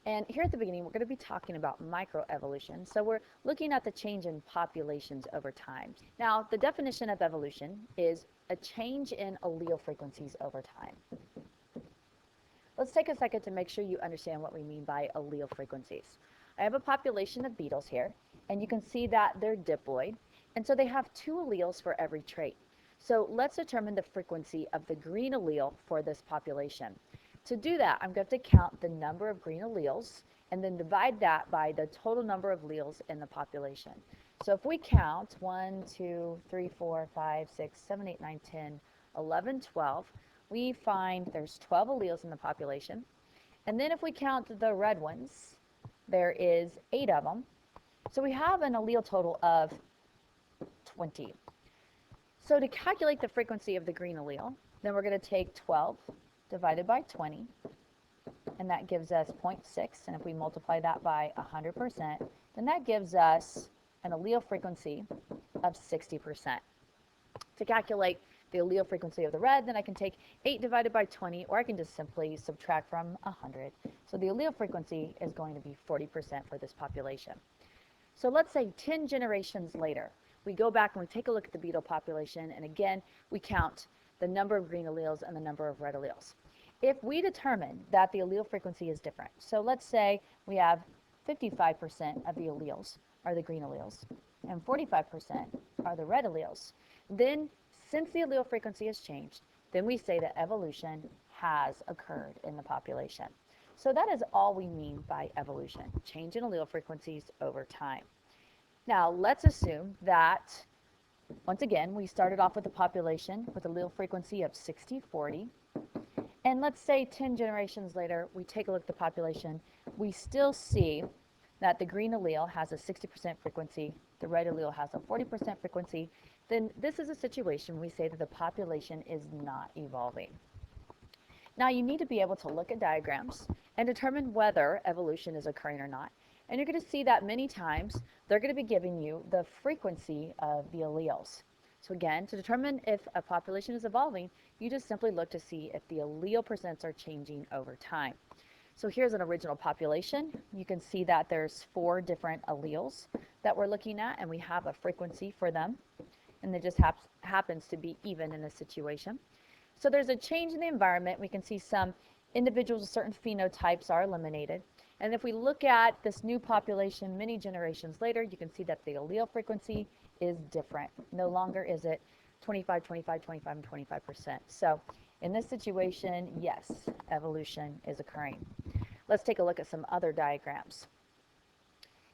And here at the beginning, we're going to be talking about microevolution. So we're looking at the change in populations over time. Now, the definition of evolution is a change in allele frequencies over time. Let's take a second to make sure you understand what we mean by allele frequencies. I have a population of beetles here, and you can see that they're diploid, and so they have two alleles for every trait. So let's determine the frequency of the green allele for this population. To do that, I'm going to count the number of green alleles and then divide that by the total number of alleles in the population. So if we count 1, 2, 3, 4, 5, 6, 7, 8, 9, 10, 11, 12, we find there's 12 alleles in the population. And then if we count the red ones, there is 8 of them. So we have an allele total of 20. So to calculate the frequency of the green allele, then we're going to take 12 divided by 20, and that gives us 0.6. And if we multiply that by 100%, then that gives us an allele frequency of 60%. To calculate the allele frequency of the red, then I can take 8 divided by 20, or I can just simply subtract from 100. So the allele frequency is going to be 40% for this population. So let's say 10 generations later, we go back and we take a look at the beetle population, and again, we count the number of green alleles and the number of red alleles. If we determine that the allele frequency is different, so let's say we have 55% of the alleles are the green alleles and 45% are the red alleles, then since the allele frequency has changed, then we say that evolution has occurred in the population. So that is all we mean by evolution, change in allele frequencies over time. Now let's assume that, once again, we started off with a population with a allele frequency of 60-40. And let's say 10 generations later, we take a look at the population. We still see that the green allele has a 60% frequency, the red allele has a 40% frequency. Then this is a situation we say that the population is not evolving. Now you need to be able to look at diagrams and determine whether evolution is occurring or not. And you're going to see that many times they're going to be giving you the frequency of the alleles. So again, to determine if a population is evolving, you just simply look to see if the allele percents are changing over time. So here's an original population. You can see that there's 4 different alleles that we're looking at, and we have a frequency for them. And it just happens to be even in this situation. So there's a change in the environment. We can see some individuals with certain phenotypes are eliminated. And if we look at this new population many generations later, you can see that the allele frequency is different. No longer is it 25, 25, 25, and 25%. So in this situation, yes, evolution is occurring. Let's take a look at some other diagrams.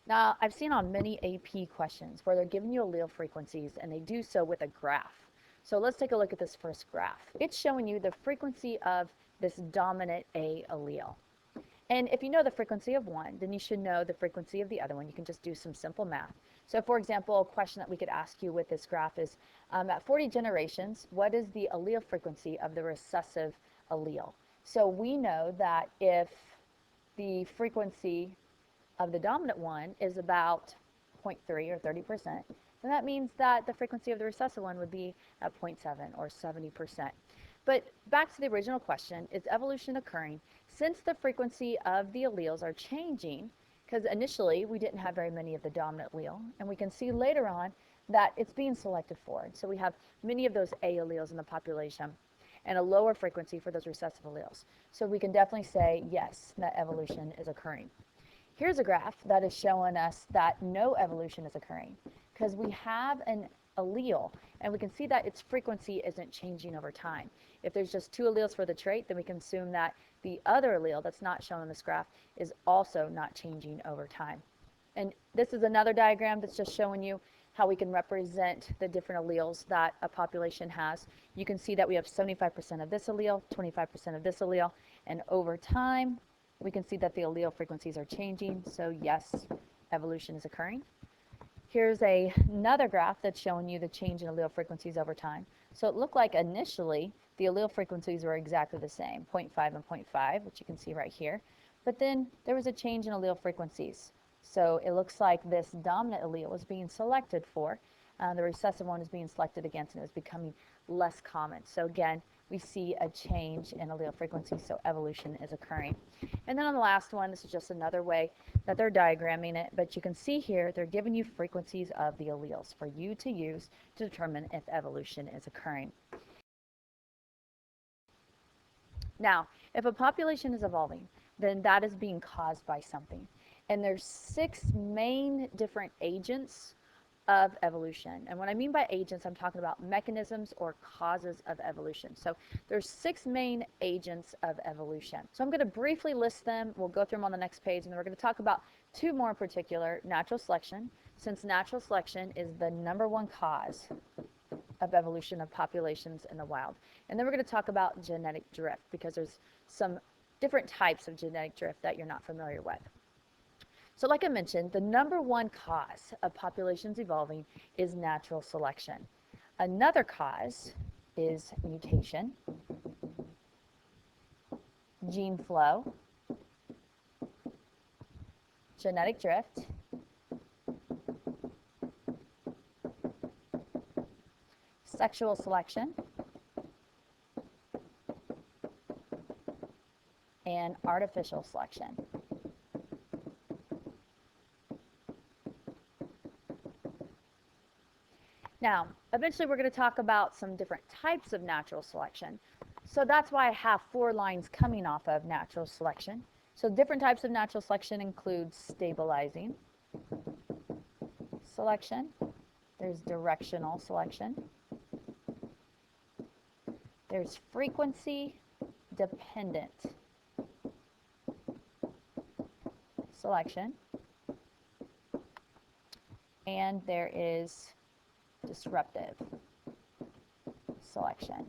Now, I've seen on many AP questions where they're giving you allele frequencies, and they do so with a graph. So let's take a look at this first graph. It's showing you the frequency of this dominant A allele. And if you know the frequency of one, then you should know the frequency of the other one. You can just do some simple math. So for example, a question that we could ask you with this graph is, at 40 generations, what is the allele frequency of the recessive allele? So we know that if the frequency of the dominant one is about 0.3 or 30%, then that means that the frequency of the recessive one would be at 0.7 or 70%. But back to the original question, is evolution occurring since the frequency of the alleles are changing? Because initially we didn't have very many of the dominant allele, and we can see later on that it's being selected for. So we have many of those A alleles in the population and a lower frequency for those recessive alleles. So we can definitely say, yes, that evolution is occurring. Here's a graph that is showing us that no evolution is occurring because we have an allele, and we can see that its frequency isn't changing over time. If there's just 2 alleles for the trait, then we can assume that the other allele that's not shown in this graph is also not changing over time. And this is another diagram that's just showing you how we can represent the different alleles that a population has. You can see that we have 75% of this allele, 25% of this allele, and over time, we can see that the allele frequencies are changing. So yes, evolution is occurring. Here's another graph that's showing you the change in allele frequencies over time. So it looked like initially the allele frequencies were exactly the same, 0.5 and 0.5, which you can see right here. But then there was a change in allele frequencies. So it looks like this dominant allele was being selected for. The recessive one is being selected against, and it was becoming less common. So again, we see a change in allele frequency, so evolution is occurring. And then on the last one, this is just another way that they're diagramming it, but you can see here they're giving you frequencies of the alleles for you to use to determine if evolution is occurring. Now, if a population is evolving, then that is being caused by something. And there's 6 main different agents of evolution. And what I mean by agents, I'm talking about mechanisms or causes of evolution. So there's 6 main agents of evolution. So I'm going to briefly list them. We'll go through them on the next page, and then we're going to talk about 2 more in particular: natural selection, since natural selection is the #1 cause of evolution of populations in the wild. And then we're going to talk about genetic drift, because there's some different types of genetic drift that you're not familiar with. So like I mentioned, the #1 cause of populations evolving is natural selection. Another cause is mutation, gene flow, genetic drift, sexual selection, and artificial selection. Now, eventually we're going to talk about some different types of natural selection. So that's why I have 4 lines coming off of natural selection. So different types of natural selection include stabilizing selection, there's directional selection, there's frequency dependent selection, and there is disruptive selection.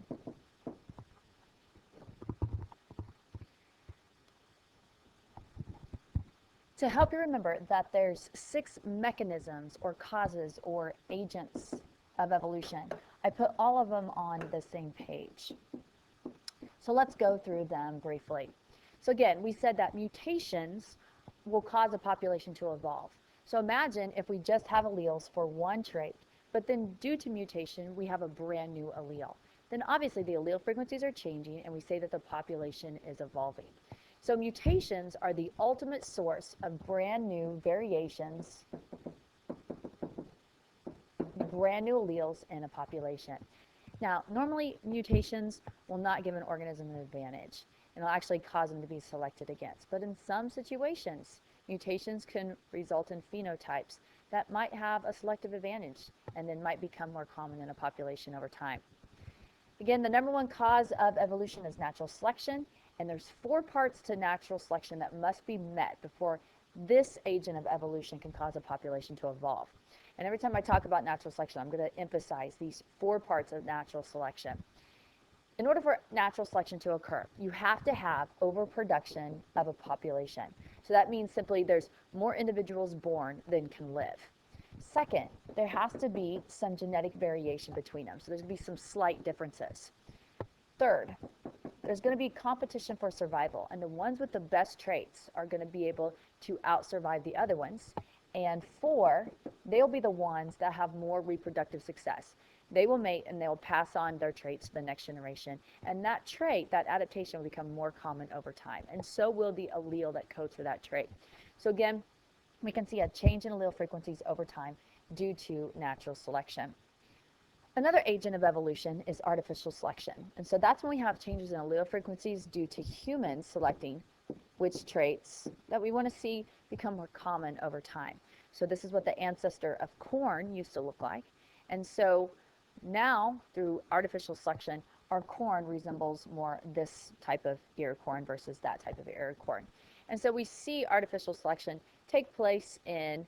To help you remember that there's 6 mechanisms or causes or agents of evolution, I put all of them on the same page. So let's go through them briefly. So again, we said that mutations will cause a population to evolve. So imagine if we just have alleles for one trait, but then due to mutation, we have a brand new allele. Then obviously the allele frequencies are changing, and we say that the population is evolving. So mutations are the ultimate source of brand new variations, brand new alleles in a population. Now, normally mutations will not give an organism an advantage, and it'll actually cause them to be selected against. But in some situations, mutations can result in phenotypes that might have a selective advantage and then might become more common in a population over time. Again, the #1 cause of evolution is natural selection, and there's 4 parts to natural selection that must be met before this agent of evolution can cause a population to evolve. And every time I talk about natural selection, I'm going to emphasize these 4 parts of natural selection. In order for natural selection to occur, you have to have overproduction of a population. So that means simply there's more individuals born than can live. Second, there has to be some genetic variation between them. So there's going to be some slight differences. Third, there's going to be competition for survival, and the ones with the best traits are going to be able to outsurvive the other ones. And 4, they'll be the ones that have more reproductive success. They will mate and they'll pass on their traits to the next generation. And that trait, that adaptation, will become more common over time. And so will the allele that codes for that trait. So again, we can see a change in allele frequencies over time due to natural selection. Another agent of evolution is artificial selection. And so that's when we have changes in allele frequencies due to humans selecting which traits that we want to see become more common over time. So this is what the ancestor of corn used to look like. And so now, through artificial selection, our corn resembles more this type of ear corn versus that type of ear corn. And so we see artificial selection take place in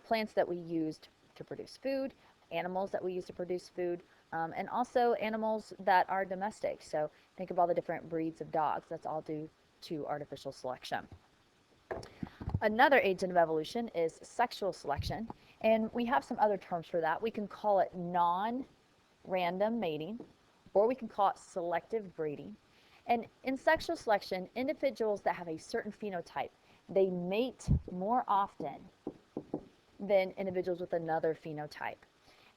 plants that we used to produce food, animals that we use to produce food, and also animals that are domestic. So think of all the different breeds of dogs. That's all due to artificial selection. Another agent of evolution is sexual selection, and we have some other terms for that. We can call it non-random mating, or we can call it selective breeding. And in sexual selection, individuals that have a certain phenotype, they mate more often than individuals with another phenotype.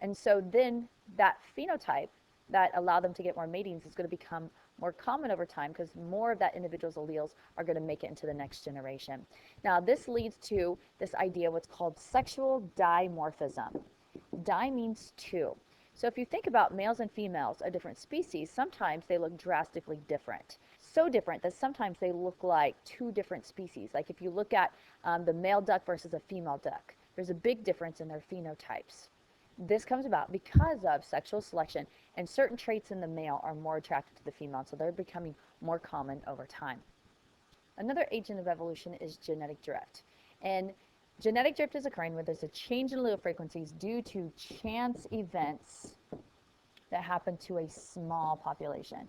And so then that phenotype that allow them to get more matings is going to become more common over time because more of that individual's alleles are going to make it into the next generation. Now, this leads to this idea, what's called sexual dimorphism. Di means two. So if you think about males and females of different species, sometimes they look drastically different. So different that sometimes they look like two different species. Like if you look at the male duck versus a female duck, there's a big difference in their phenotypes. This comes about because of sexual selection, and certain traits in the male are more attracted to the female, so they're becoming more common over time. Another agent of evolution is genetic drift. And genetic drift is occurring where there's a change in allele frequencies due to chance events that happen to a small population.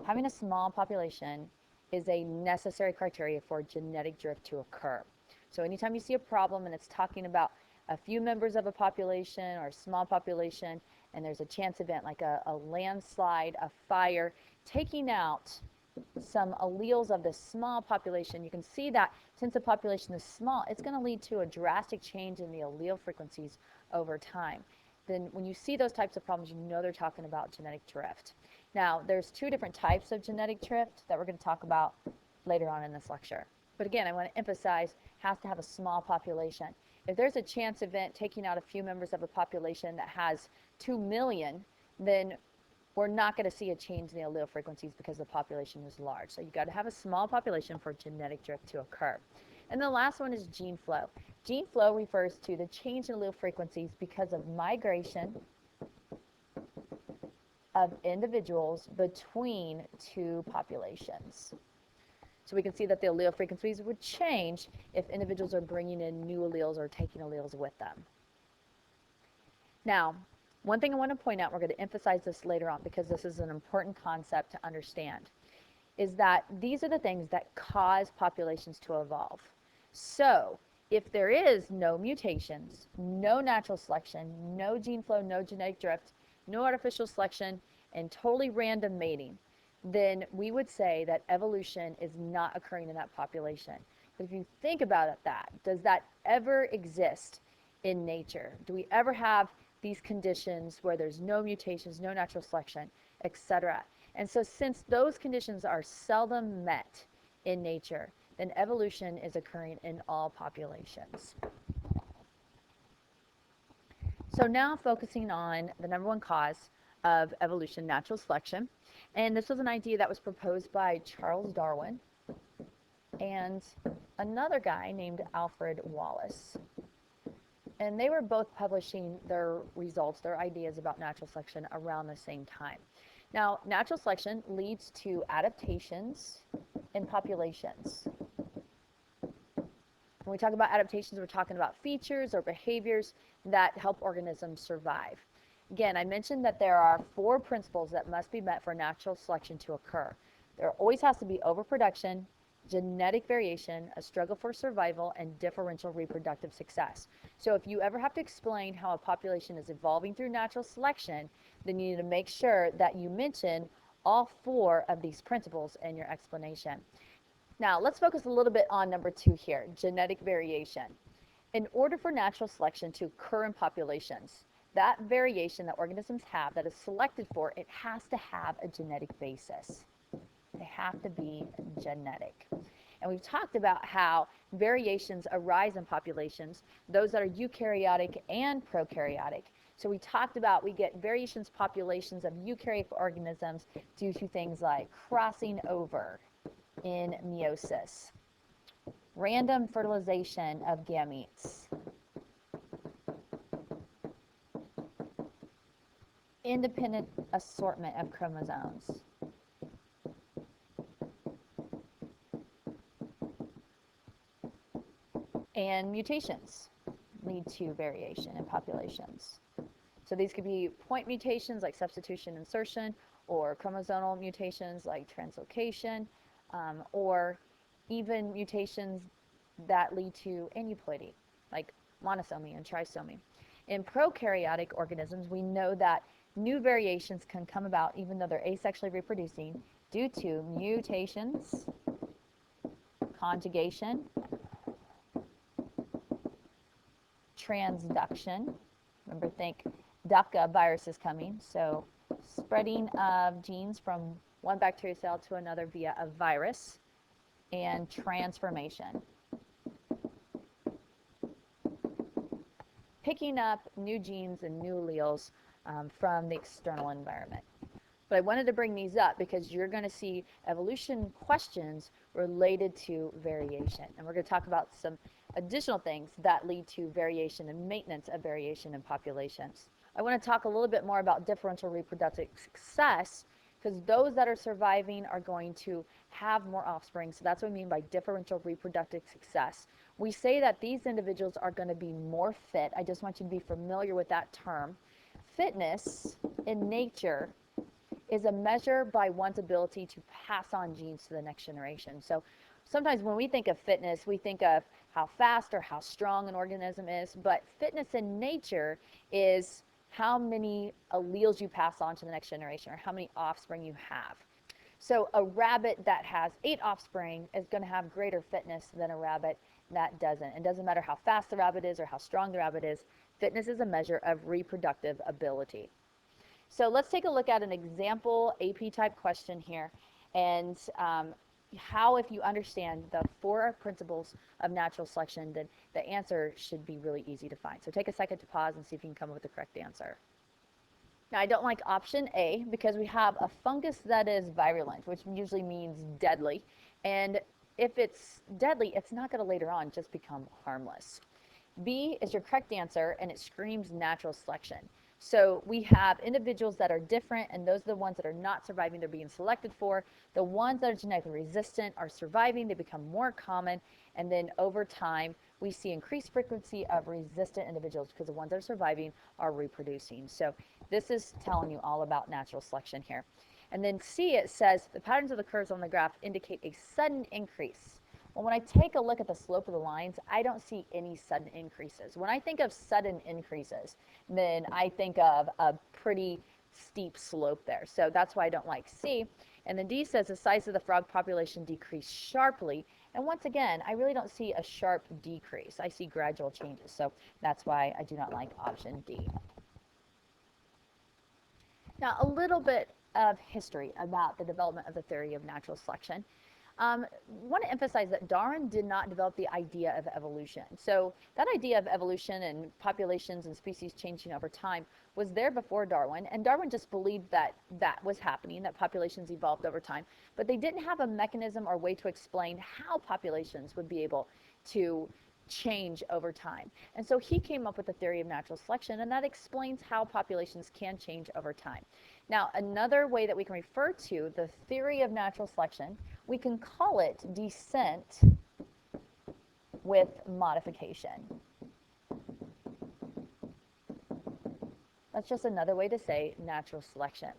Having a small population is a necessary criteria for genetic drift to occur. So anytime you see a problem and it's talking about a few members of a population or a small population, and there's a chance event like a landslide, a fire, taking out some alleles of the small population, you can see that since the population is small, it's going to lead to a drastic change in the allele frequencies over time. Then when you see those types of problems, you know they're talking about genetic drift. Now, there's two different types of genetic drift that we're going to talk about later on in this lecture. But again, I want to emphasize, has to have a small population. If there's a chance event taking out a few members of a population that has 2 million, then we're not going to see a change in the allele frequencies because the population is large. So you've got to have a small population for genetic drift to occur. And the last one is gene flow. Gene flow refers to the change in allele frequencies because of migration of individuals between two populations. So we can see that the allele frequencies would change if individuals are bringing in new alleles or taking alleles with them. Now, one thing I want to point out, we're going to emphasize this later on because this is an important concept to understand, is that these are the things that cause populations to evolve. So if there is no mutations, no natural selection, no gene flow, no genetic drift, no artificial selection, and totally random mating, then we would say that evolution is not occurring in that population. But if you think about it, does that ever exist in nature? Do we ever have these conditions where there's no mutations, no natural selection, etc.? And so since those conditions are seldom met in nature, then evolution is occurring in all populations. So now focusing on the number one cause of evolution, natural selection. And this was an idea that was proposed by Charles Darwin and another guy named Alfred Wallace. And they were both publishing their results, their ideas about natural selection around the same time. Now, natural selection leads to adaptations in populations. When we talk about adaptations, we're talking about features or behaviors that help organisms survive. Again, I mentioned that there are 4 principles that must be met for natural selection to occur. There always has to be overproduction, genetic variation, a struggle for survival, and differential reproductive success. So if you ever have to explain how a population is evolving through natural selection, then you need to make sure that you mention all 4 of these principles in your explanation. Now, let's focus a little bit on number 2 here, genetic variation. In order for natural selection to occur in populations, that variation that organisms have that is selected for, it has to have a genetic basis. They have to be genetic. And we've talked about how variations arise in populations, those that are eukaryotic and prokaryotic. So we talked about we get variations populations of eukaryotic organisms due to things like crossing over in meiosis, random fertilization of gametes, independent assortment of chromosomes, and mutations lead to variation in populations. So these could be point mutations like substitution insertion, or chromosomal mutations like translocation, or even mutations that lead to aneuploidy, like monosomy and trisomy. In prokaryotic organisms, we know that new variations can come about even though they're asexually reproducing due to mutations, conjugation, transduction. Remember, think DACA virus is coming, so spreading of genes from one bacterial cell to another via a virus, and transformation. Picking up new genes and new alleles from the external environment. But I wanted to bring these up because you're going to see evolution questions related to variation. And we're going to talk about some additional things that lead to variation and maintenance of variation in populations. I want to talk a little bit more about differential reproductive success because those that are surviving are going to have more offspring. So that's what I mean by differential reproductive success. We say that these individuals are going to be more fit. I just want you to be familiar with that term. Fitness in nature is a measure by one's ability to pass on genes to the next generation. So sometimes when we think of fitness, we think of how fast or how strong an organism is, but fitness in nature is how many alleles you pass on to the next generation or how many offspring you have. So a rabbit that has 8 offspring is going to have greater fitness than a rabbit that doesn't. It doesn't matter how fast the rabbit is or how strong the rabbit is. Fitness is a measure of reproductive ability. So let's take a look at an example AP type question here and how, if you understand the 4 principles of natural selection, then the answer should be really easy to find. So take a second to pause and see if you can come up with the correct answer. Now, I don't like option A because we have a fungus that is virulent, which usually means deadly. And if it's deadly, it's not going to later on just become harmless. B is your correct answer, and it screams natural selection. So we have individuals that are different, and those are the ones that are not surviving, they're being selected for. The ones that are genetically resistant are surviving, they become more common, and then over time, we see increased frequency of resistant individuals because the ones that are surviving are reproducing. So this is telling you all about natural selection here. And then C, it says, the patterns of the curves on the graph indicate a sudden increase. Well, when I take a look at the slope of the lines, I don't see any sudden increases. When I think of sudden increases, then I think of a pretty steep slope there. So that's why I don't like C. And then D says the size of the frog population decreased sharply. And once again, I really don't see a sharp decrease. I see gradual changes. So that's why I do not like option D. Now, a little bit of history about the development of the theory of natural selection. Want to emphasize that Darwin did not develop the idea of evolution. So that idea of evolution and populations and species changing over time was there before Darwin, and Darwin just believed that that was happening, that populations evolved over time, but they didn't have a mechanism or way to explain how populations would be able to change over time. And so he came up with the theory of natural selection, and that explains how populations can change over time. Now, another way that we can refer to the theory of natural selection, we can call it descent with modification. That's just another way to say natural selection.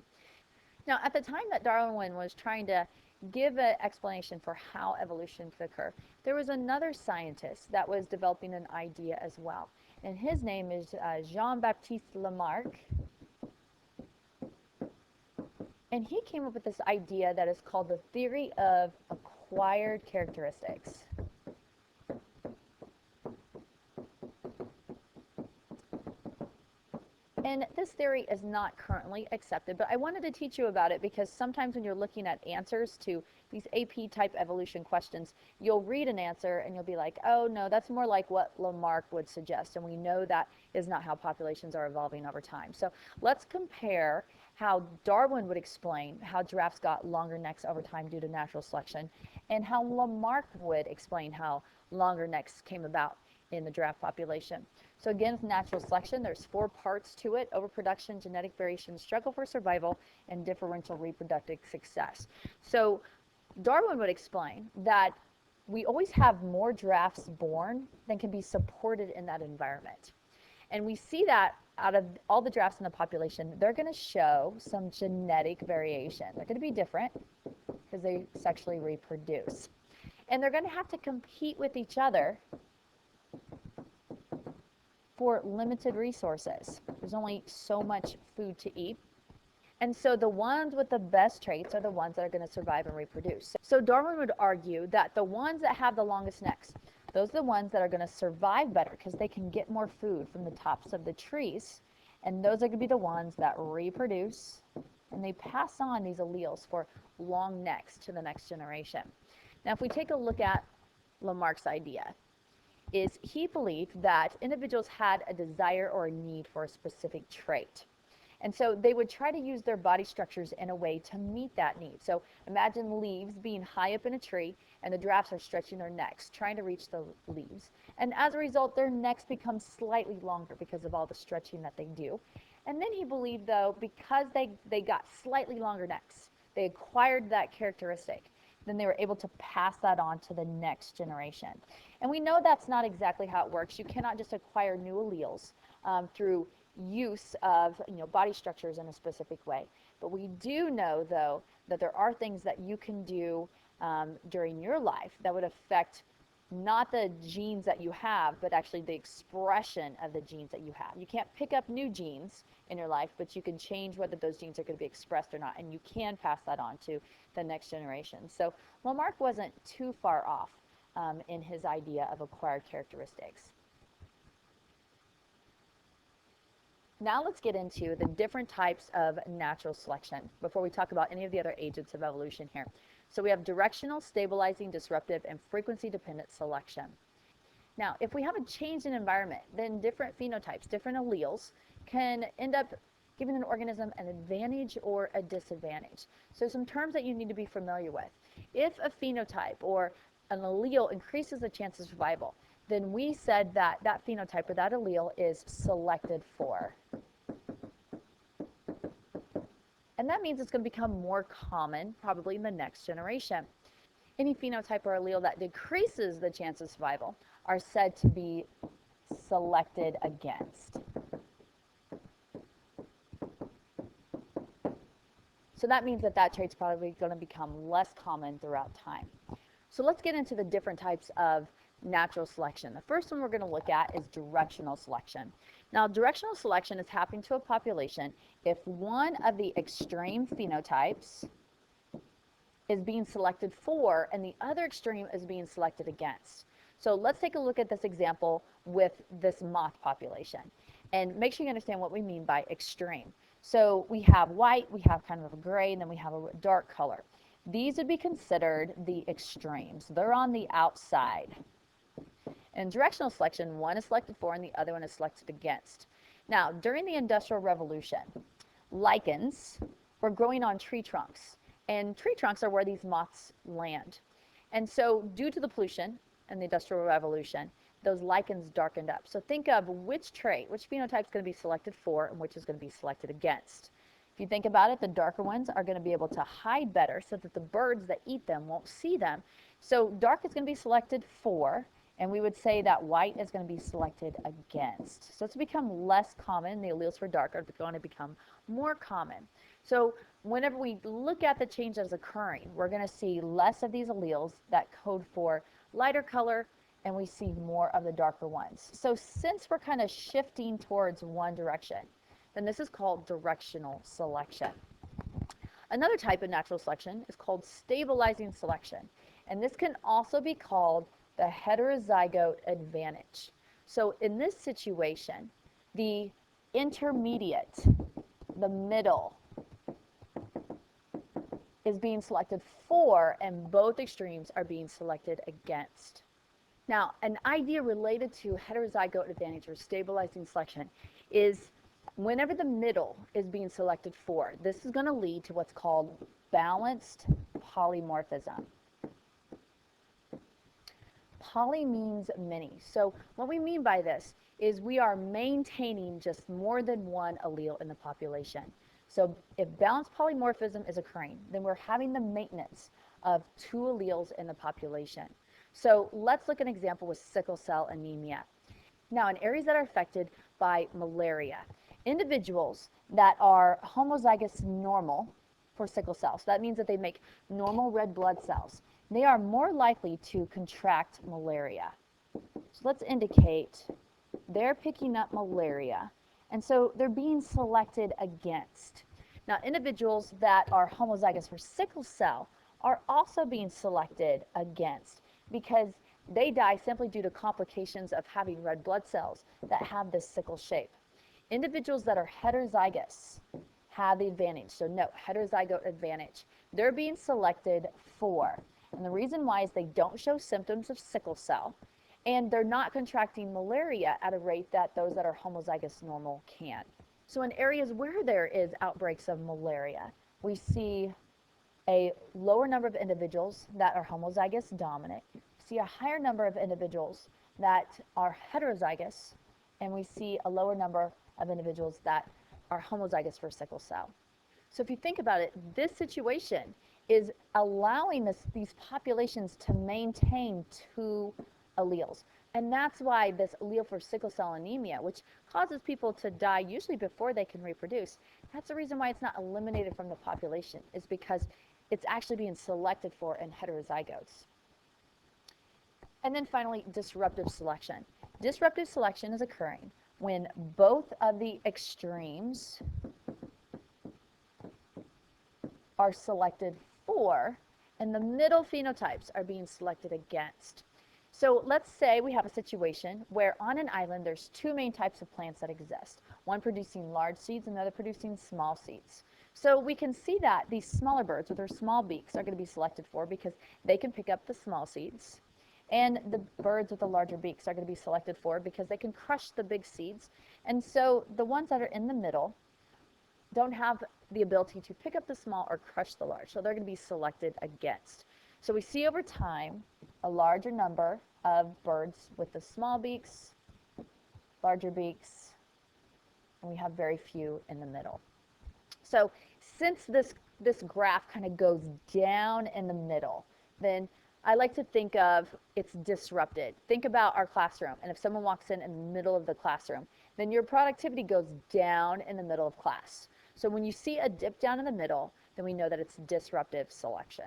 Now, at the time that Darwin was trying to give an explanation for how evolution could occur, there was another scientist that was developing an idea as well. And his name is Jean-Baptiste Lamarck. And he came up with this idea that is called the theory of acquired characteristics. And this theory is not currently accepted, but I wanted to teach you about it because sometimes when you're looking at answers to these AP type evolution questions, you'll read an answer and you'll be like, oh no, that's more like what Lamarck would suggest. And we know that is not how populations are evolving over time. So let's compare how Darwin would explain how giraffes got longer necks over time due to natural selection, and how Lamarck would explain how longer necks came about in the giraffe population. So again, with natural selection, there's 4 parts to it: overproduction, genetic variation, struggle for survival, and differential reproductive success. So Darwin would explain that we always have more giraffes born than can be supported in that environment. And we see that out of all the giraffes in the population, they're going to show some genetic variation. They're going to be different because they sexually reproduce. And they're going to have to compete with each other for limited resources. There's only so much food to eat. And so the ones with the best traits are the ones that are going to survive and reproduce. So Darwin would argue that the ones that have the longest necks, those are the ones that are going to survive better because they can get more food from the tops of the trees. And those are going to be the ones that reproduce and they pass on these alleles for long necks to the next generation. Now, if we take a look at Lamarck's idea, is he believed that individuals had a desire or a need for a specific trait. And so they would try to use their body structures in a way to meet that need. So imagine leaves being high up in a tree, and the giraffes are stretching their necks, trying to reach the leaves. And as a result, their necks become slightly longer because of all the stretching that they do. And then he believed, though, because they got slightly longer necks, they acquired that characteristic, then they were able to pass that on to the next generation. And we know that's not exactly how it works. You cannot just acquire new alleles through use of body structures in a specific way. But we do know, though, that there are things that you can do during your life that would affect not the genes that you have, but actually the expression of the genes that you have. You can't pick up new genes in your life, but you can change whether those genes are going to be expressed or not, and you can pass that on to the next generation. So Lamarck wasn't too far off in his idea of acquired characteristics. Now let's get into the different types of natural selection before we talk about any of the other agents of evolution here. So we have directional, stabilizing, disruptive, and frequency-dependent selection. Now, if we have a change in environment, then different phenotypes, different alleles, can end up giving an organism an advantage or a disadvantage. So some terms that you need to be familiar with. If a phenotype or an allele increases the chance of survival, then we said that that phenotype or that allele is selected for. And that means it's going to become more common probably in the next generation. Any phenotype or allele that decreases the chance of survival are said to be selected against. So that means that that trait's probably going to become less common throughout time. So let's get into the different types of natural selection. The first one we're going to look at is directional selection. Now, directional selection is happening to a population if one of the extreme phenotypes is being selected for and the other extreme is being selected against. So let's take a look at this example with this moth population and make sure you understand what we mean by extreme. So we have white, we have kind of a gray, and then we have a dark color. These would be considered the extremes. They're on the outside. In directional selection, one is selected for and the other one is selected against. Now, during the Industrial Revolution, lichens were growing on tree trunks, and tree trunks are where these moths land. And so due to the pollution and the Industrial Revolution, those lichens darkened up. So think of which trait, which phenotype is going to be selected for and which is going to be selected against. If you think about it, the darker ones are going to be able to hide better so that the birds that eat them won't see them. So dark is going to be selected for, and we would say that white is going to be selected against. So it's become less common. The alleles for dark are going to become more common. So whenever we look at the change that's occurring, we're going to see less of these alleles that code for lighter color, and we see more of the darker ones. So since we're kind of shifting towards one direction, then this is called directional selection. Another type of natural selection is called stabilizing selection, and this can also be called the heterozygote advantage. So in this situation, the intermediate, the middle, is being selected for, and both extremes are being selected against. Now, an idea related to heterozygote advantage or stabilizing selection is whenever the middle is being selected for, this is going to lead to what's called balanced polymorphism. Poly means many. So what we mean by this is we are maintaining just more than one allele in the population. So if balanced polymorphism is occurring, then we're having the maintenance of two alleles in the population. So let's look at an example with sickle cell anemia. Now, in areas that are affected by malaria, individuals that are homozygous normal for sickle cell, so that means that they make normal red blood cells, they are more likely to contract malaria. So let's indicate they're picking up malaria, and so they're being selected against. Now, individuals that are homozygous for sickle cell are also being selected against because they die simply due to complications of having red blood cells that have this sickle shape. Individuals that are heterozygous have the advantage. So no, heterozygote advantage. They're being selected for. And the reason why is they don't show symptoms of sickle cell, and they're not contracting malaria at a rate that those that are homozygous normal can. So in areas where there is outbreaks of malaria, we see a lower number of individuals that are homozygous dominant, see a higher number of individuals that are heterozygous, and we see a lower number of individuals that are homozygous for sickle cell. So if you think about it, this situation is allowing these populations to maintain two alleles. And that's why this allele for sickle cell anemia, which causes people to die usually before they can reproduce, that's the reason why it's not eliminated from the population, is because it's actually being selected for in heterozygotes. And then finally, disruptive selection. Disruptive selection is occurring when both of the extremes are selected for, and the middle phenotypes are being selected against. So let's say we have a situation where on an island there's two main types of plants that exist, one producing large seeds and the other producing small seeds. So we can see that these smaller birds with their small beaks are going to be selected for because they can pick up the small seeds, and the birds with the larger beaks are going to be selected for because they can crush the big seeds. And so the ones that are in the middle don't have the ability to pick up the small or crush the large, so they're going to be selected against. So we see over time a larger number of birds with the small beaks, larger beaks, and we have very few in the middle. So since this graph kind of goes down in the middle, then I like to think of it's disrupted. Think about our classroom, and if someone walks in the middle of the classroom, then your productivity goes down in the middle of class. So when you see a dip down in the middle, then we know that it's disruptive selection.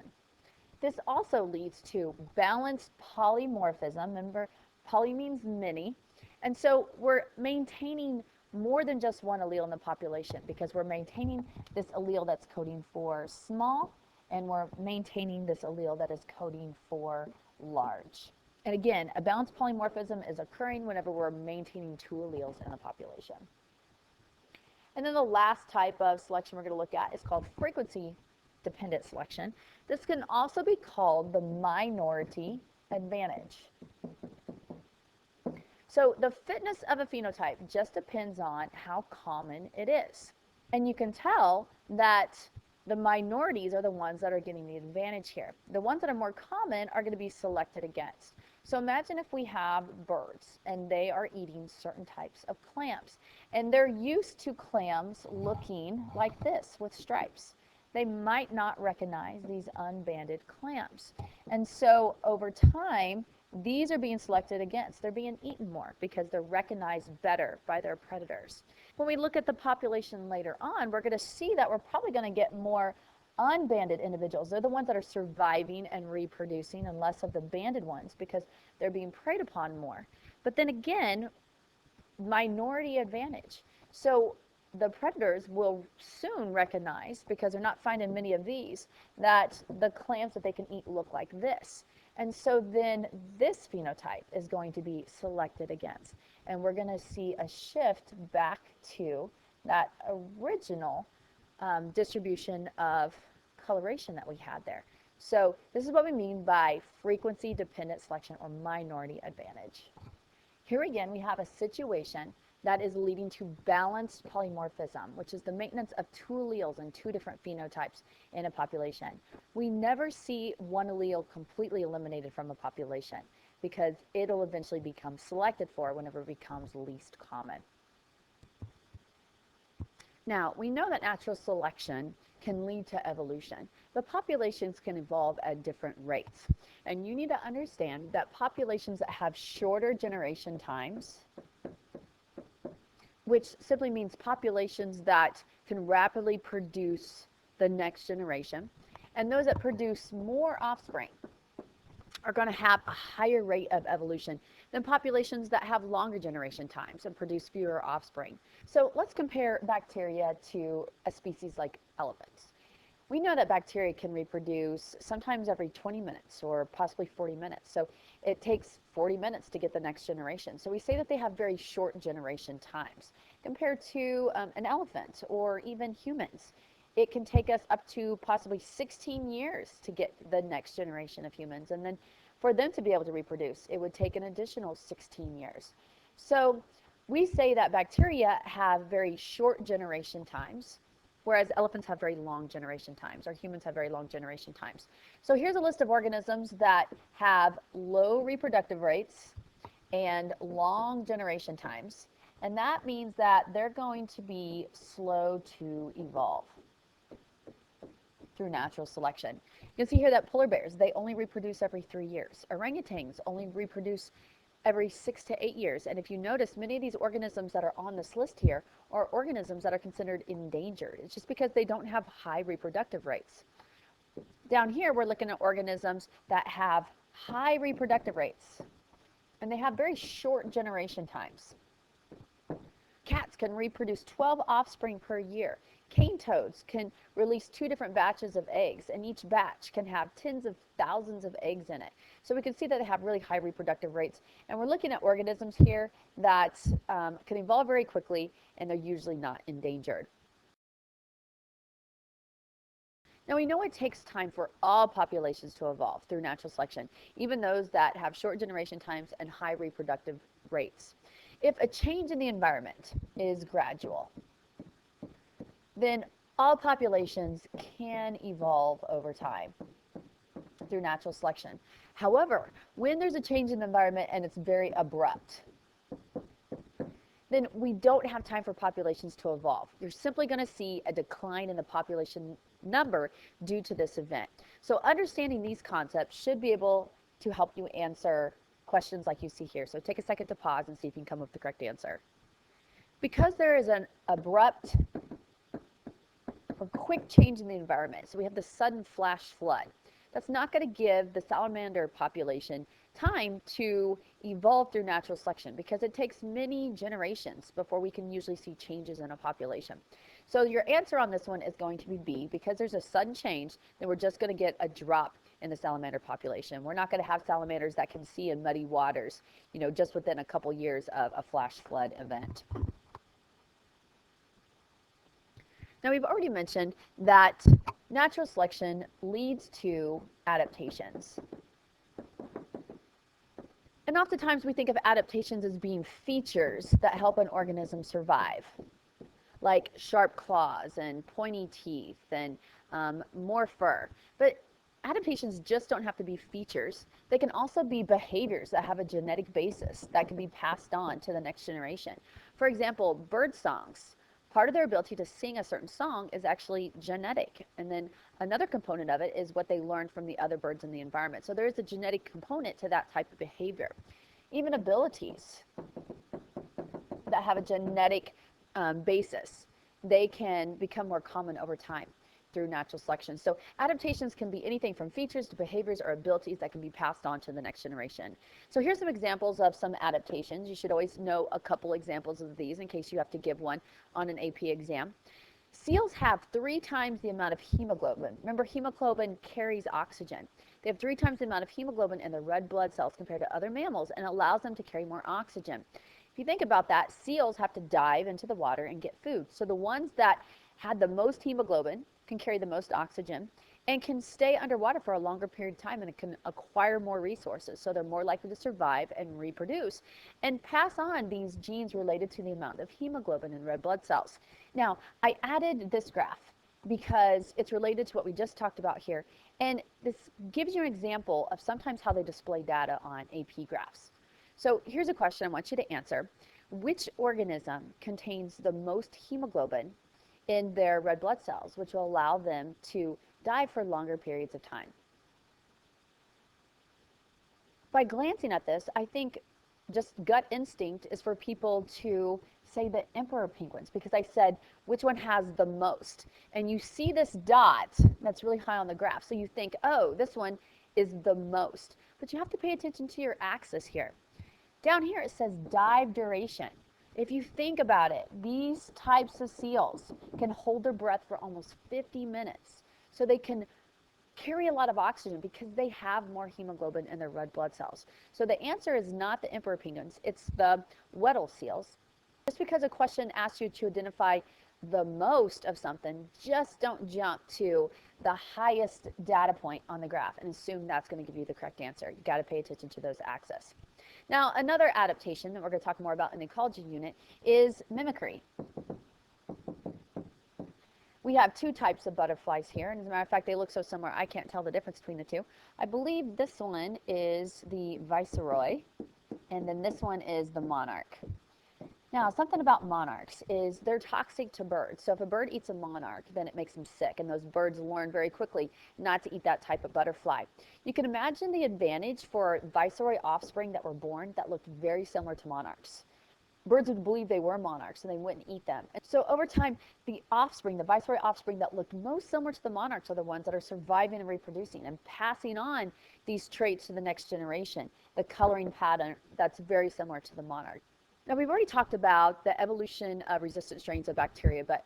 This also leads to balanced polymorphism. Remember, poly means many. And so we're maintaining more than just one allele in the population because we're maintaining this allele that's coding for small, and we're maintaining this allele that is coding for large. And again, a balanced polymorphism is occurring whenever we're maintaining two alleles in the population. And then the last type of selection we're going to look at is called frequency-dependent selection. This can also be called the minority advantage. So the fitness of a phenotype just depends on how common it is. And you can tell that the minorities are the ones that are getting the advantage here. The ones that are more common are going to be selected against. So imagine if we have birds and they are eating certain types of clams, and they're used to clams looking like this with stripes. They might not recognize these unbanded clams. And so over time, these are being selected against. They're being eaten more because they're recognized better by their predators. When we look at the population later on, we're going to see that we're probably going to get more unbanded individuals. They're the ones that are surviving and reproducing, and less of the banded ones because they're being preyed upon more. But then again, minority advantage. So the predators will soon recognize, because they're not finding many of these, that the clams that they can eat look like this. And so then this phenotype is going to be selected against. And we're going to see a shift back to that original distribution of coloration that we had there. So this is what we mean by frequency-dependent selection or minority advantage. Here again, we have a situation that is leading to balanced polymorphism, which is the maintenance of two alleles and two different phenotypes in a population. We never see one allele completely eliminated from a population because it'll eventually become selected for whenever it becomes least common. Now, we know that natural selection can lead to evolution, but populations can evolve at different rates. And you need to understand that populations that have shorter generation times, which simply means populations that can rapidly produce the next generation, and those that produce more offspring are going to have a higher rate of evolution than populations that have longer generation times and produce fewer offspring. So let's compare bacteria to a species like elephants. We know that bacteria can reproduce sometimes every 20 minutes or possibly 40 minutes. So it takes 40 minutes to get the next generation. So we say that they have very short generation times. compared to an elephant or even humans. It can take us up to possibly 16 years to get the next generation of humans. And then for them to be able to reproduce, it would take an additional 16 years. So we say that bacteria have very short generation times, whereas elephants have very long generation times, or humans have very long generation times. So here's a list of organisms that have low reproductive rates and long generation times. And that means that they're going to be slow to evolve through natural selection. You can see here that polar bears, they only reproduce every 3 years. Orangutans only reproduce every 6 to 8 years. And if you notice, many of these organisms that are on this list here are organisms that are considered endangered. It's just because they don't have high reproductive rates. Down here, we're looking at organisms that have high reproductive rates, and they have very short generation times. Cats can reproduce 12 offspring per year. Cane toads can release 2 different batches of eggs, and each batch can have tens of thousands of eggs in it. So we can see that they have really high reproductive rates. And we're looking at organisms here that can evolve very quickly, and they're usually not endangered. Now we know it takes time for all populations to evolve through natural selection, even those that have short generation times and high reproductive rates. If a change in the environment is gradual, then all populations can evolve over time through natural selection. However, when there's a change in the environment and it's very abrupt, then we don't have time for populations to evolve. You're simply going to see a decline in the population number due to this event. So understanding these concepts should be able to help you answer questions like you see here. So take a second to pause and see if you can come up with the correct answer. Because there is an abrupt or quick change in the environment, so we have the sudden flash flood, that's not going to give the salamander population time to evolve through natural selection, because it takes many generations before we can usually see changes in a population. So your answer on this one is going to be B. Because there's a sudden change, then we're just going to get a drop in the salamander population. We're not going to have salamanders that can see in muddy waters, just within a couple years of a flash flood event. Now, we've already mentioned that natural selection leads to adaptations. And oftentimes we think of adaptations as being features that help an organism survive, like sharp claws and pointy teeth and more fur. But adaptations just don't have to be features. They can also be behaviors that have a genetic basis that can be passed on to the next generation. For example, bird songs. Part of their ability to sing a certain song is actually genetic. And then another component of it is what they learned from the other birds in the environment. So there is a genetic component to that type of behavior. Even abilities that have a genetic basis, they can become more common over time through natural selection. So adaptations can be anything from features to behaviors or abilities that can be passed on to the next generation. So here's some examples of some adaptations. You should always know a couple examples of these in case you have to give one on an AP exam. Seals have 3 times the amount of hemoglobin. Remember, hemoglobin carries oxygen. They have 3 times the amount of hemoglobin in their red blood cells compared to other mammals, and allows them to carry more oxygen. If you think about that, seals have to dive into the water and get food. So the ones that had the most hemoglobin can carry the most oxygen and can stay underwater for a longer period of time, and it can acquire more resources. So they're more likely to survive and reproduce and pass on these genes related to the amount of hemoglobin in red blood cells. Now, I added this graph because it's related to what we just talked about here. And this gives you an example of sometimes how they display data on AP graphs. So here's a question I want you to answer. Which organism contains the most hemoglobin in their red blood cells, which will allow them to dive for longer periods of time? By glancing at this, I think just gut instinct is for people to say the emperor penguins, because I said which one has the most. And you see this dot that's really high on the graph. So you think, oh, this one is the most. But you have to pay attention to your axis here. Down here it says dive duration. If you think about it, these types of seals can hold their breath for almost 50 minutes. So they can carry a lot of oxygen because they have more hemoglobin in their red blood cells. So the answer is not the emperor penguins, it's the Weddell seals. Just because a question asks you to identify the most of something, just don't jump to the highest data point on the graph and assume that's going to give you the correct answer. You got to pay attention to those axes. Now, another adaptation that we're going to talk more about in the ecology unit is mimicry. We have two types of butterflies here, and as a matter of fact, they look so similar I can't tell the difference between the two. I believe this one is the viceroy, and then this one is the monarch. Now, something about monarchs is they're toxic to birds. So if a bird eats a monarch, then it makes them sick, and those birds learn very quickly not to eat that type of butterfly. You can imagine the advantage for viceroy offspring that were born that looked very similar to monarchs. Birds would believe they were monarchs and they wouldn't eat them. And so over time, the offspring, the viceroy offspring that looked most similar to the monarchs are the ones that are surviving and reproducing and passing on these traits to the next generation. The coloring pattern that's very similar to the monarch. Now, we've already talked about the evolution of resistant strains of bacteria, but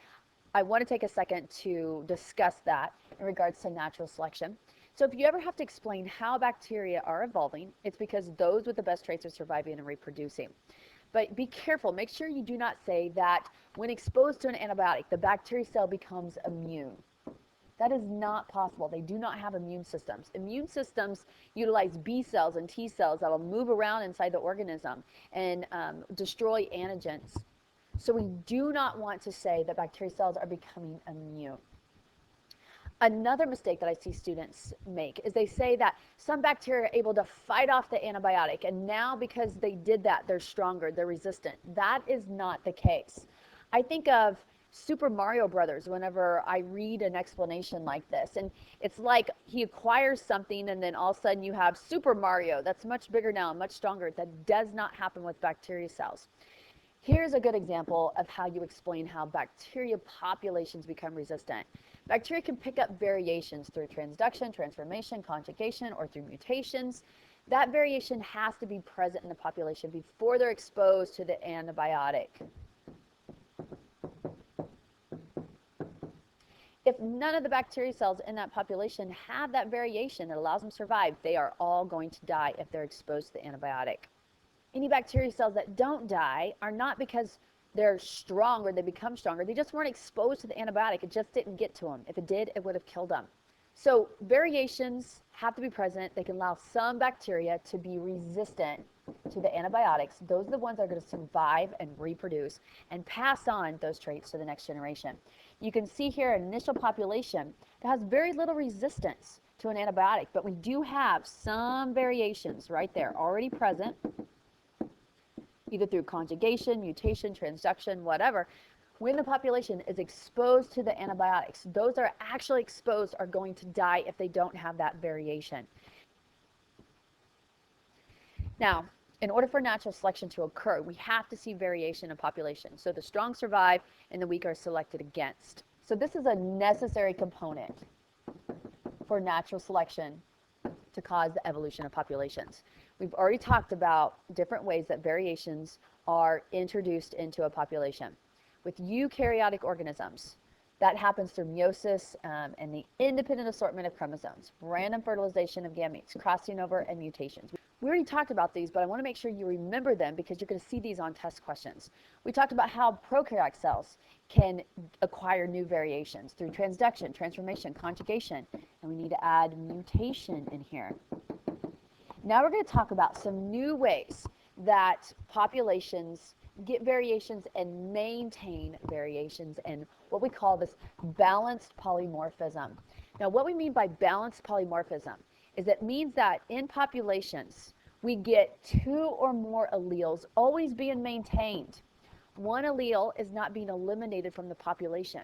I want to take a second to discuss that in regards to natural selection. So if you ever have to explain how bacteria are evolving, it's because those with the best traits are surviving and reproducing. But be careful. Make sure you do not say that when exposed to an antibiotic, the bacteria cell becomes immune. That is not possible. They do not have immune systems. Immune systems utilize B cells and T cells that will move around inside the organism and destroy antigens. So we do not want to say that bacteria cells are becoming immune. Another mistake that I see students make is they say that some bacteria are able to fight off the antibiotic, and now because they did that, they're stronger, they're resistant. That is not the case. I think of Super Mario Brothers whenever I read an explanation like this, and it's like he acquires something and then all of a sudden you have Super Mario that's much bigger now, much stronger. That does not happen with bacteria cells. Here's a good example of how you explain how bacteria populations become resistant. Bacteria can pick up variations through transduction, transformation, conjugation, or through mutations. That variation has to be present in the population before they're exposed to the antibiotic. If none of the bacteria cells in that population have that variation that allows them to survive, they are all going to die if they're exposed to the antibiotic. Any bacteria cells that don't die are not because they're strong or they become stronger. They just weren't exposed to the antibiotic. It just didn't get to them. If it did, it would have killed them. So variations have to be present. They can allow some bacteria to be resistant to the antibiotics. Those are the ones that are going to survive and reproduce and pass on those traits to the next generation. You can see here an initial population that has very little resistance to an antibiotic, but we do have some variations right there already present, either through conjugation, mutation, transduction, whatever. When the population is exposed to the antibiotics, those that are actually exposed are going to die if they don't have that variation. Now, in order for natural selection to occur, we have to see variation in population. So the strong survive and the weak are selected against. So this is a necessary component for natural selection to cause the evolution of populations. We've already talked about different ways that variations are introduced into a population. With eukaryotic organisms, that happens through meiosis and the independent assortment of chromosomes, random fertilization of gametes, crossing over, and mutations. We already talked about these, but I want to make sure you remember them because you're going to see these on test questions. We talked about how prokaryotic cells can acquire new variations through transduction, transformation, conjugation, and we need to add mutation in here. Now we're going to talk about some new ways that populations get variations and maintain variations and what we call this balanced polymorphism. Now what we mean by balanced polymorphism is it means that in populations we get two or more alleles always being maintained. One allele is not being eliminated from the population.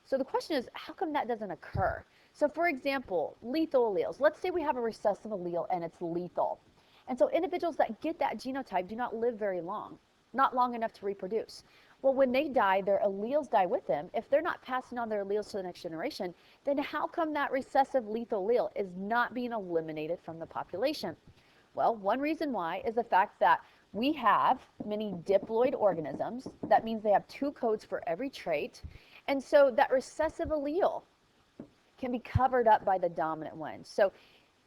So the question is, how come that doesn't occur? So for example, lethal alleles. Let's say we have a recessive allele and it's lethal. And so individuals that get that genotype do not live very long, not long enough to reproduce. Well, when they die, their alleles die with them. If they're not passing on their alleles to the next generation, then how come that recessive lethal allele is not being eliminated from the population? Well, one reason why is the fact that we have many diploid organisms. That means they have two codes for every trait. And so that recessive allele can be covered up by the dominant one. So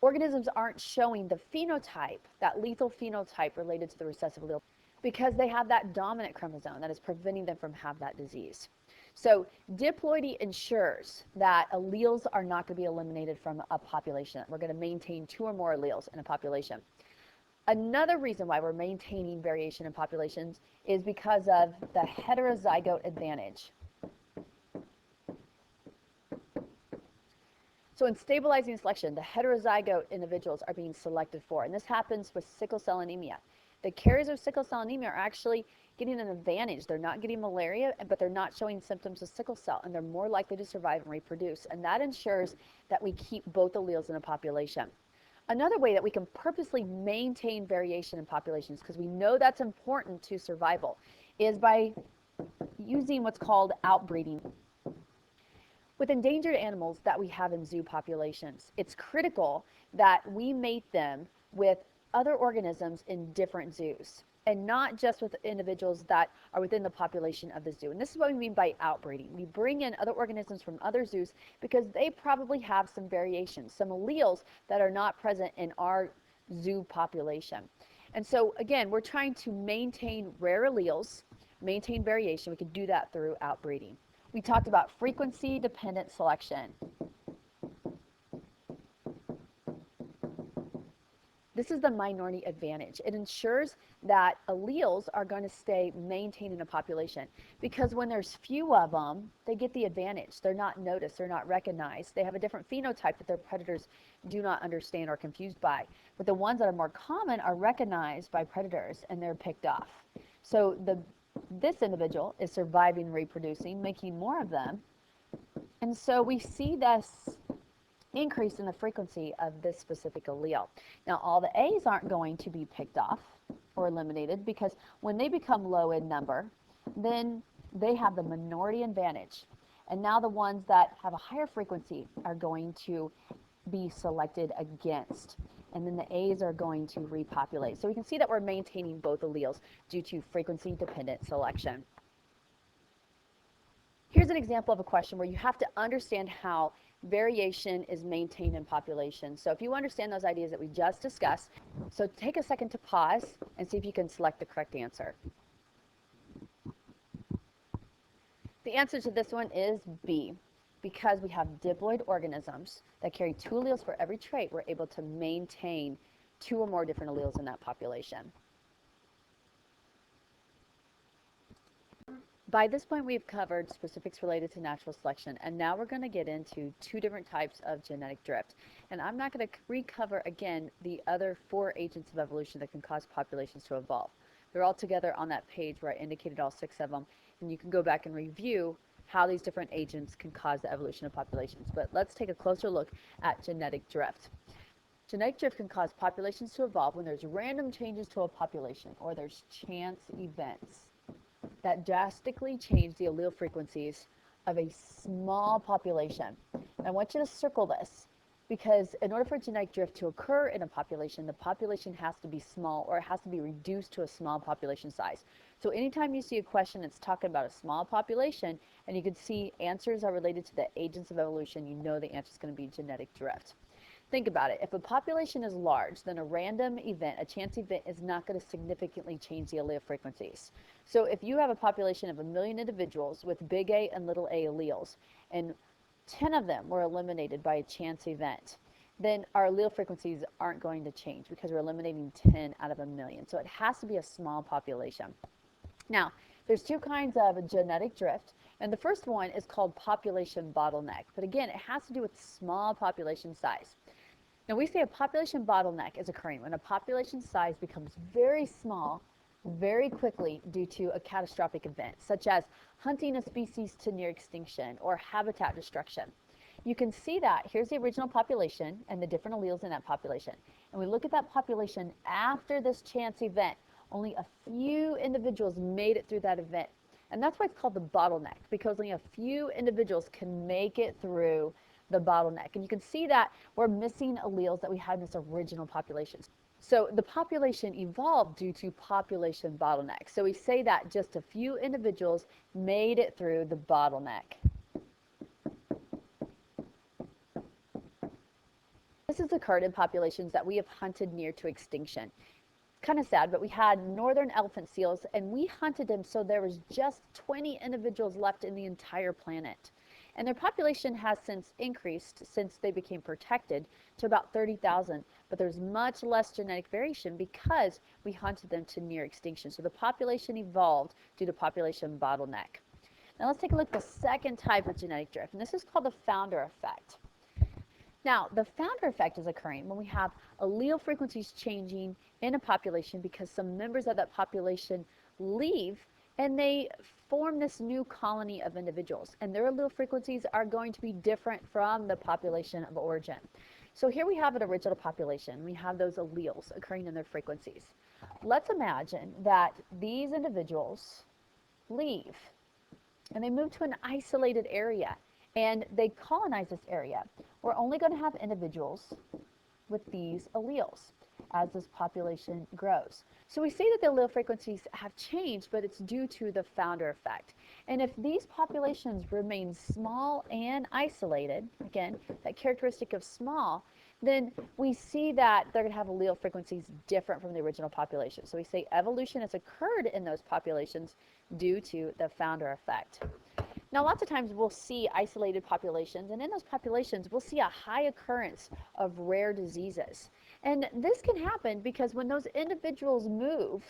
organisms aren't showing the phenotype, that lethal phenotype related to the recessive allele, because they have that dominant chromosome that is preventing them from having that disease. So diploidy ensures that alleles are not going to be eliminated from a population. We're going to maintain 2 or more alleles in a population. Another reason why we're maintaining variation in populations is because of the heterozygote advantage. So in stabilizing selection, the heterozygote individuals are being selected for, and this happens with sickle cell anemia. The carriers of sickle cell anemia are actually getting an advantage. They're not getting malaria, but they're not showing symptoms of sickle cell, and they're more likely to survive and reproduce. And that ensures that we keep both alleles in a population. Another way that we can purposely maintain variation in populations, because we know that's important to survival, is by using what's called outbreeding. With endangered animals that we have in zoo populations, it's critical that we mate them with other organisms in different zoos, and not just with individuals that are within the population of the zoo. And this is what we mean by outbreeding. We bring in other organisms from other zoos because they probably have some variations, some alleles that are not present in our zoo population. And so again, we're trying to maintain rare alleles, maintain variation. We can do that through outbreeding. We talked about frequency-dependent selection. This is the minority advantage. It ensures that alleles are going to stay maintained in a population, because when there's few of them, they get the advantage. They're not noticed, they're not recognized. They have a different phenotype that their predators do not understand or confused by. But the ones that are more common are recognized by predators and they're picked off. So this individual is surviving, reproducing, making more of them. And so we see this increase in the frequency of this specific allele. Now, all the A's aren't going to be picked off or eliminated, because when they become low in number, then they have the minority advantage. And now the ones that have a higher frequency are going to be selected against. And then the A's are going to repopulate. So we can see that we're maintaining both alleles due to frequency-dependent selection. Here's an example of a question where you have to understand how variation is maintained in populations. So if you understand those ideas that we just discussed, so take a second to pause and see if you can select the correct answer. The answer to this one is B. Because we have diploid organisms that carry 2 alleles for every trait, we're able to maintain 2 or more different alleles in that population. By this point, we've covered specifics related to natural selection, and now we're going to get into 2 different types of genetic drift. And I'm not going to recover again the other 4 agents of evolution that can cause populations to evolve. They're all together on that page where I indicated all 6 of them, and you can go back and review how these different agents can cause the evolution of populations. But let's take a closer look at genetic drift. Genetic drift can cause populations to evolve when there's random changes to a population, or there's chance events that drastically change the allele frequencies of a small population. And I want you to circle this, because in order for genetic drift to occur in a population, the population has to be small, or it has to be reduced to a small population size. So anytime you see a question that's talking about a small population, and you can see answers are related to the agents of evolution, you know the answer is going to be genetic drift. Think about it. If a population is large, then a random event, a chance event, is not going to significantly change the allele frequencies. So if you have a population of 1 million individuals with big A and little a alleles, and 10 of them were eliminated by a chance event, then our allele frequencies aren't going to change, because we're eliminating 10 out of 1 million. So it has to be a small population. Now, there's 2 kinds of genetic drift, and the first one is called population bottleneck. But again, it has to do with small population size. Now, we say a population bottleneck is occurring when a population size becomes very small very quickly due to a catastrophic event, such as hunting a species to near extinction or habitat destruction. You can see that here's the original population and the different alleles in that population. And we look at that population after this chance event. Only a few individuals made it through that event. And that's why it's called the bottleneck, because only a few individuals can make it through the bottleneck. And you can see that we're missing alleles that we had in this original population. So the population evolved due to population bottleneck. So we say that just a few individuals made it through the bottleneck. This is a occurred in populations that we have hunted near to extinction. Kind of sad, but we had northern elephant seals and we hunted them so there was just 20 individuals left in the entire planet. And their population has since increased since they became protected to about 30,000, but there's much less genetic variation because we hunted them to near extinction. So the population evolved due to population bottleneck. Now let's take a look at the second type of genetic drift, and this is called the founder effect. Now, the founder effect is occurring when we have allele frequencies changing in a population because some members of that population leave and they form this new colony of individuals, and their allele frequencies are going to be different from the population of origin. So here we have an original population. We have those alleles occurring in their frequencies. Let's imagine that these individuals leave and they move to an isolated area and they colonize this area. We're only going to have individuals with these alleles as this population grows. So we see that the allele frequencies have changed, but it's due to the founder effect. And if these populations remain small and isolated, again, that characteristic of small, then we see that they're going to have allele frequencies different from the original population. So we say evolution has occurred in those populations due to the founder effect. Now, lots of times we'll see isolated populations, and in those populations, we'll see a high occurrence of rare diseases. And this can happen because when those individuals move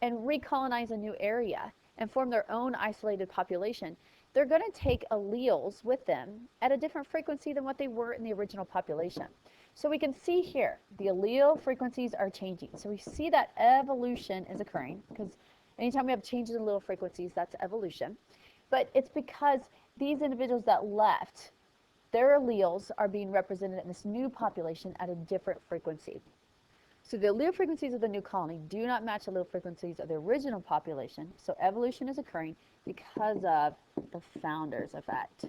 and recolonize a new area and form their own isolated population, they're going to take alleles with them at a different frequency than what they were in the original population. So we can see here, the allele frequencies are changing. So we see that evolution is occurring because anytime we have changes in allele frequencies, that's evolution. But it's because these individuals that left, their alleles are being represented in this new population at a different frequency. So the allele frequencies of the new colony do not match allele frequencies of the original population. So evolution is occurring because of the founder's effect.